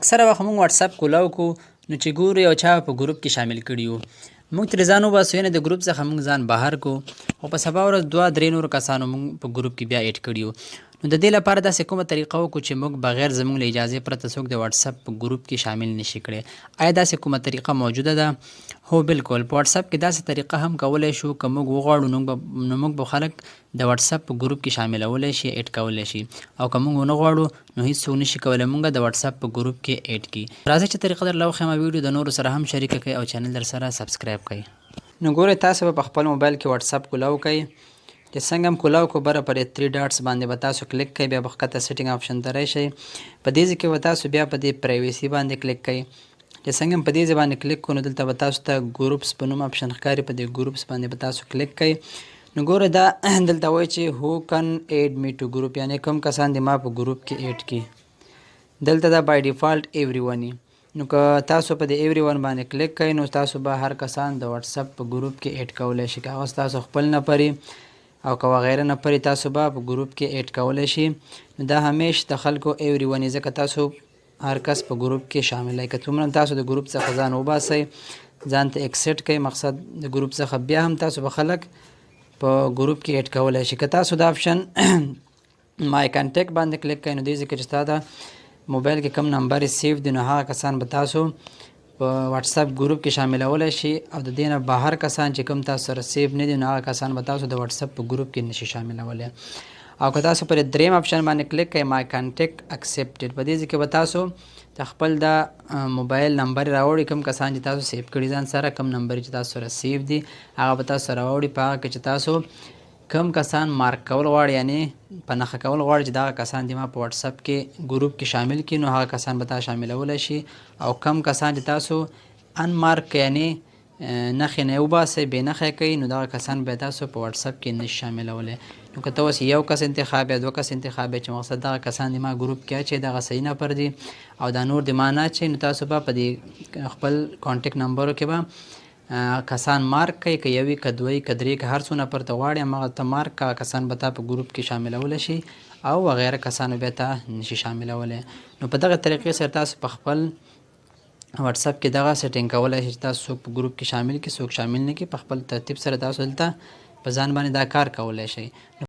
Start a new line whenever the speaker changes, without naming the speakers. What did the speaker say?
اکثره وخت موږ واتساپ کولاو کو نو چې ګورو یو چا په ګروپ کې شامل کړي یو موږ ترې ځان وباسو یعنې د ګروپ څخه موږ ځان بهر کو خو په سبا ورځ 2-3 نورو کسانو موږ په ګروپ کې بیا ایډ کړي یو نو د دې لپاره داسې کومه طریقه وکړو چې موږ بغیر زموږ له اجازې پرته څوک د واتساپ په ګروپ کې شامل نشي کړی آیا داسې کومه طریقه موجوده ده هو بالکل په واتساپ کې داسې طریقه هم کولی شو که موږ وغواړو نو موږ به خلک د واتساپ په ګروپ کې شاملولی شي ایډ کولی شي او که موږ ونه غواړو نو هیڅ څوک نشي کولی موږ د واتساپ په ګروپ کې ایډ کړي راځئ چې طریقه درله وښیم ویډیو د نورو سره هم شریکه کړئ او چینل در سره سبسکرایب کړئ نو ګورئ تاسو به په خپل موبایل کې واتساپ کولاو کوئ چې څنګه هم کولاو کو بره پر 3 ډاټس باندې به تاسو کلیک کوئ بیا به ښکته سیټینګ آپشن ته راشئ په دې ځای کې به تاسو بیا په دې پرایویسي باندې کلیک کوئ چې څنګه هم په دې ځای باندې کلیک کړو نو دلته به تاسو ته ګروپس په نوم آپشن ښکاري په دې ګروپس باندې به تاسو کلیک کوئ نو ګوره دا دلته وایي چې هو کن ایډ می ټو ګروپ یعنې کوم کسان دې ما په ګروپ کې ایډ کړي دلته دا بای ډیفالټ ایوری ون نو که تاسو په دې ایوری ون باندې کلیک کوئ نو تاسو به هر کسان د واتساپ په ګروپ کې ایډ کولی شي که هغه تاسو خپل نفري او که وغیره نفري تاسو به په ګروپ کې ایډ کولی شي نو دا همیش د خلکو ایوری ون ځکه تاسو هر کس په ګروپ کې شامل که څومره تاسو د ګروپ څخه ځان وباسئ ځان ته اکسپټ کوئ مقصد د ګروپ څخه بیا هم تاسو به خلک په ګروپ کې ایډ کولی شي که تاسو د آپشن مای کانټیکټ باندې کلیک کوئ نو دې ځای کې چې ستا د موبایل کې کم نمبر سیف دی نو هغه کسان به تاسو په واتساپ ګروپ کې شاملولی شي او د دې نه بهر کسان چې کوم تاسو سره سیف نه دي نو هغه کسان به تاسو د واتساپ په ګروپ کې نشي شاملولی او که تاسو پر دریم آپشن باندې کلیک کوئ مای کانټیکټ اکسپټډ په دې ځای کې به تاسو د خپل د موبایل نمبر راوړي کوم کسان چې تاسو سیف کړي ځان سره کوم نمبر چې تاسو سره سیف دي هغه به تاسو سره راوړي په هغه کې چې تاسو کم کسان مارک کول غواړي یعنی په نښه کول غواړي چې دغه کسان دې ما په واتساپ کې ګروپ کې شامل کړي نو هغه کسان به تاسو شاملولی شي او کم کسان چې تاسو ان مارک یعنی نښې نه وباسئ بې نښه کوي نو دغه کسان به تاسو په واتساپ کې نشي شاملولی نو که ته اوس یو کس انتخاب یا 2 کس انتخاب چې مقصد دغه کسان دې ما ګروپ کې اچوي دغه صحیح نفر دي او دا نور دې ما نه اچوي نو تاسو به په دې خپل کانټیکټ نمبرو کې به کسان مارک کوي که یوي که دوی که درې که هر څو نفر ته غواړي هماغه ته مارک که کسان به تا په ګروپ کې شاملولی شي او وغیره کسانو بیا ته نشي شاملولی نو په دغه طریقې سره تاسو په خپل واتساپ کې دغه سیټینګ کولی شئ چې تاسو څوک په ګروپ کې شامل کړي څوک شامل نه کړي په خپل ترتیب سره تاسو دلته په ځان باندې دا کار کولی شئ